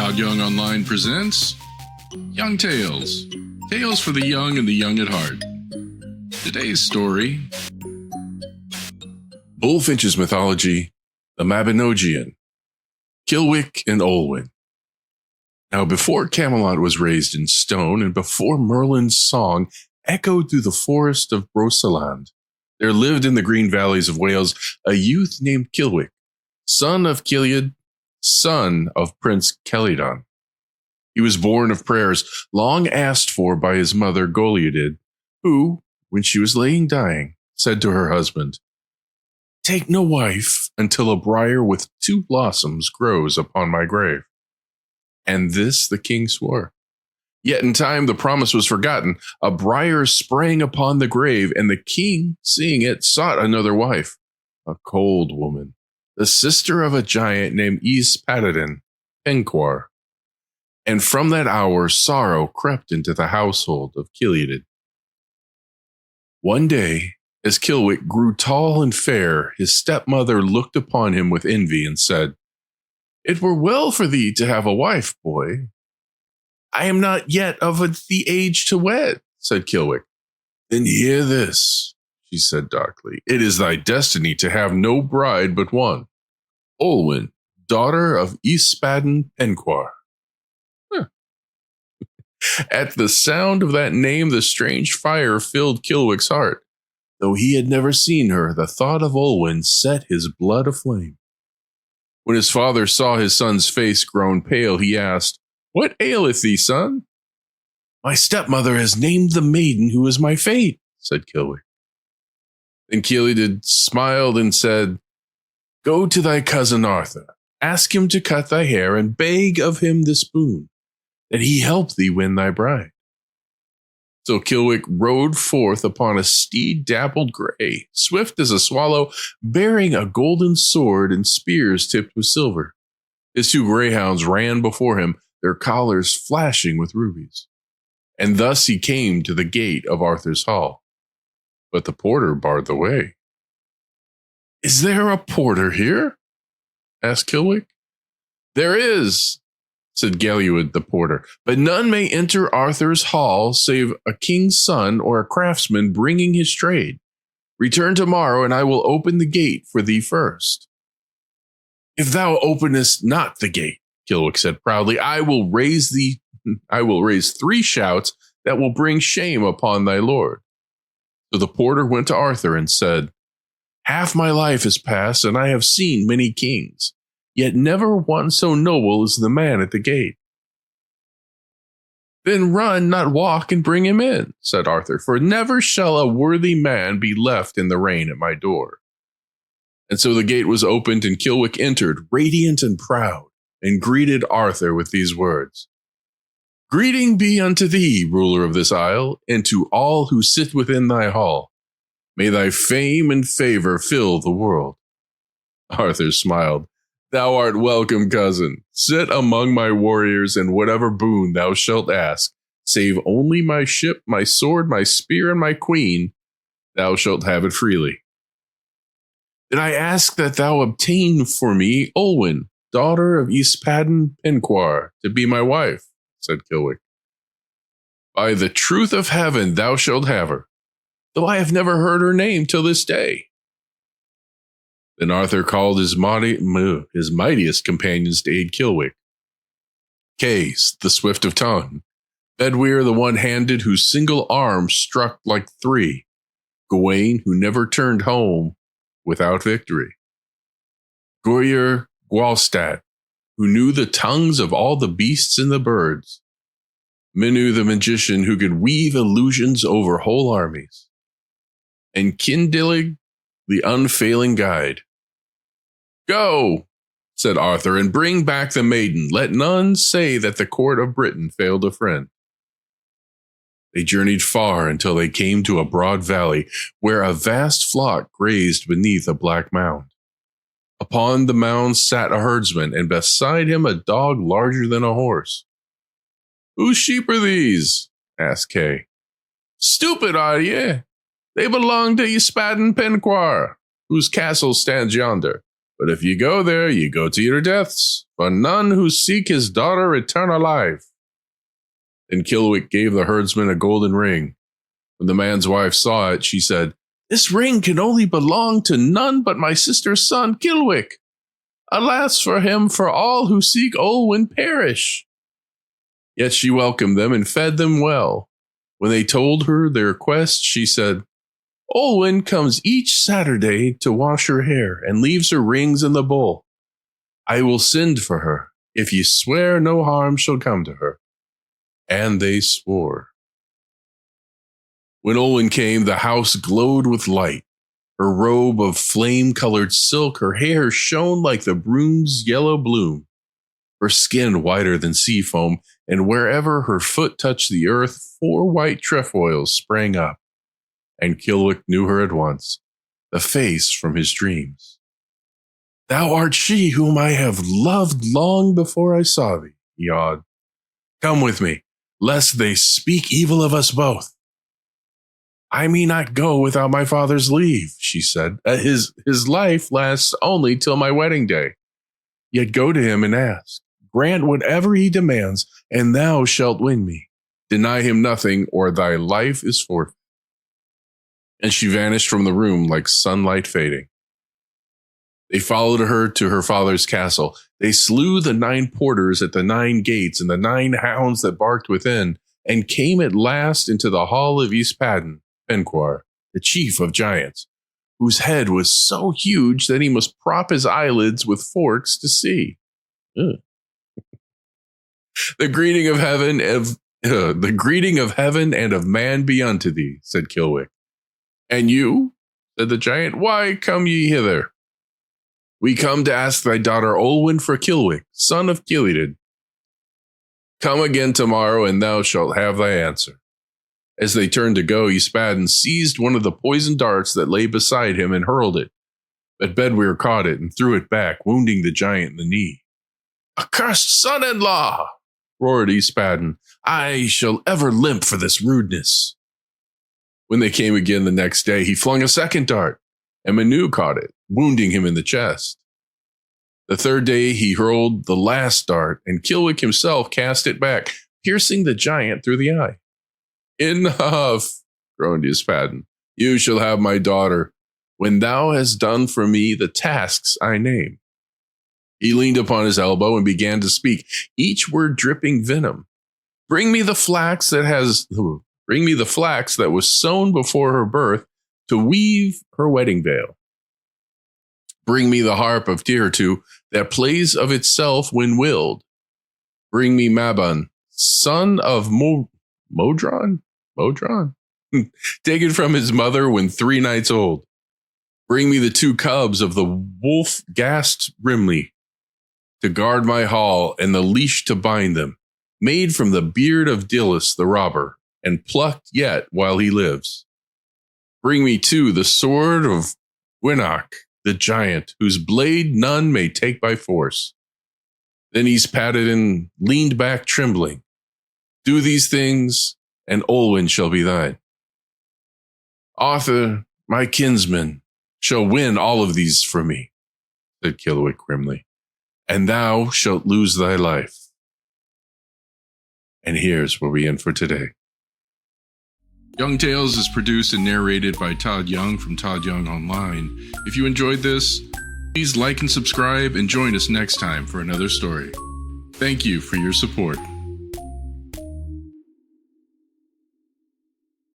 ToddYoungONLINE presents Young Tales. Tales for the young and the young at heart. Today's story: Bulfinch's mythology, the Mabinogion, Kilwich and Olwen. Now, before Camelot was raised in stone, and before Merlin's song echoed through the forest of Brocéliande, there lived in the green valleys of Wales a youth named Kilwich, son of Killiad, son of Prince Camelot. He was born of prayers long asked for by his mother Goliadid, who, when she was laying dying, said to her husband, "Take no wife until a briar with two blossoms grows upon my grave." And this the king swore. Yet in time the promise was forgotten. A briar sprang upon the grave, and the king, seeing it, sought another wife, a cold woman, the sister of a giant named Yspaddaden Penkawr. And from that hour sorrow crept into the household of Killiad. One day, as Kilwich grew tall and fair, his stepmother looked upon him with envy and said, "It were well for thee to have a wife, boy." "I am not yet of the age to wed," said Kilwich. "Then hear this," she said darkly. "It is thy destiny to have no bride but one, Olwen, daughter of Yspaddaden Penkawr." At the sound of that name, the strange fire filled Kilwich's heart. Though he had never seen her, the thought of Olwen set his blood aflame. When his father saw his son's face grown pale, he asked, "What aileth thee, son?" "My stepmother has named the maiden who is my fate," said Kilwich. Then Killiad smiled and said, "Go to thy cousin Arthur, ask him to cut thy hair, and beg of him this boon, that he help thee win thy bride." So Kilwich rode forth upon a steed dappled gray, swift as a swallow, bearing a golden sword and spears tipped with silver. His two greyhounds ran before him, their collars flashing with rubies. And thus he came to the gate of Arthur's hall. But the porter barred the way. "Is there a porter here?" asked Kilwich. "There is," said Galiud the porter, "but none may enter Arthur's hall save a king's son or a craftsman bringing his trade. Return tomorrow, and I will open the gate for thee first." "If thou openest not the gate," Kilwich said proudly, I will raise 3 shouts that will bring shame upon thy lord." So the porter went to Arthur and said, "Half my life has passed, and I have seen many kings, yet never one so noble as the man at the gate." "Then run, not walk, and bring him in," said Arthur, "for never shall a worthy man be left in the rain at my door." And so the gate was opened, and Kilwich entered, radiant and proud, and greeted Arthur with these words: "Greeting be unto thee, ruler of this isle, and to all who sit within thy hall. May thy fame and favor fill the world." Arthur smiled. "Thou art welcome, cousin. Sit among my warriors, and whatever boon thou shalt ask, save only my ship, my sword, my spear, and my queen, thou shalt have it freely." "Did I ask that thou obtain for me Olwen, daughter of Yspaddaden Penkawr, to be my wife?" said Kilwich. "By the truth of heaven thou shalt have her, though I have never heard her name till this day." Then Arthur called his mightiest companions to aid Kilwich: Case, the swift of tongue; Bedwyr, the one-handed, whose single arm struck like 3; Gawain, who never turned home without victory; Gorir Gwalstat, who knew the tongues of all the beasts and the birds; Minu, the magician, who could weave illusions over whole armies; and Kindilig, the unfailing guide. "Go," said Arthur, "and bring back the maiden. Let none say that the court of Britain failed a friend." They journeyed far until they came to a broad valley, where a vast flock grazed beneath a black mound. Upon the mound sat a herdsman, and beside him a dog larger than a horse. "Whose sheep are these?" asked Kay. "Stupid, are ye? They belong to Yspaddaden Penkawr, whose castle stands yonder. But if you go there, you go to your deaths." for none who seek his daughter eternal life. Then Kilwich gave the herdsman a golden ring. When the man's wife saw it, she said, "This ring can only belong to none but my sister's son, Kilwich. Alas for him, for all who seek Olwen perish." Yet she welcomed them and fed them well. When they told her their quest, she said, "Olwen comes each Saturday to wash her hair and leaves her rings in the bowl. I will send for her, if ye swear no harm shall come to her." And they swore. When Olwen came, the house glowed with light. Her robe of flame-colored silk, her hair shone like the broom's yellow bloom, her skin whiter than sea foam, and wherever her foot touched the earth, 4 white trefoils sprang up. And Kilwich knew her at once, the face from his dreams. "Thou art she whom I have loved long before I saw thee," he yawed. "Come with me, lest they speak evil of us both." "I may not go without my father's leave," she said. His life lasts only till my wedding day. Yet go to him and ask. Grant whatever he demands, and thou shalt win me. Deny him nothing, or thy life is forfeit." And she vanished from the room like sunlight fading. They followed her to her father's castle. They slew the 9 porters at the 9 gates and the 9 hounds that barked within, and came at last into the hall of Yspaddaden Penkawr, the chief of giants, whose head was so huge that he must prop his eyelids with forks to see. Ugh. The greeting of heaven and of man be unto thee," said Kilwich. "And you," said the giant, "why come ye hither?" "We come to ask thy daughter Olwen for Kilwich, son of Camelot. Come again tomorrow, and thou shalt have thy answer." As they turned to go, Yspaddaden seized one of the poisoned darts that lay beside him and hurled it. But Bedwyr caught it and threw it back, wounding the giant in the knee. "Accursed son-in-law!" roared Yspaddaden. "I shall ever limp for this rudeness." When they came again the next day, he flung a second dart, and Manu caught it, wounding him in the chest. The third day he hurled the last dart, and Kilwich himself cast it back, piercing the giant through the eye. "Enough," groaned Yspaddaden. "You shall have my daughter, when thou hast done for me the tasks I name." He leaned upon his elbow and began to speak, each word dripping venom. Bring me the flax that was sown before her birth to weave her wedding veil. Bring me the harp of Tirtu that plays of itself when willed. Bring me Mabinogion, son of Modron, taken from his mother when 3 nights old. Bring me the 2 cubs of the wolf Gast Rimley to guard my hall, and the leash to bind them, made from the beard of Dillis the robber, and plucked yet while he lives. Bring me too the sword of Gwynach the giant, whose blade none may take by force. Then Yspaddaden leaned back trembling. Do these things, and Olwen shall be thine. Arthur, my kinsman, shall win all of these for me, said Kilwich grimly, and thou shalt lose thy life. And here's where we end for today. Young Tales is produced and narrated by Todd Young from ToddYoungONLINE. If you enjoyed this, please like and subscribe and join us next time for another story. Thank you for your support.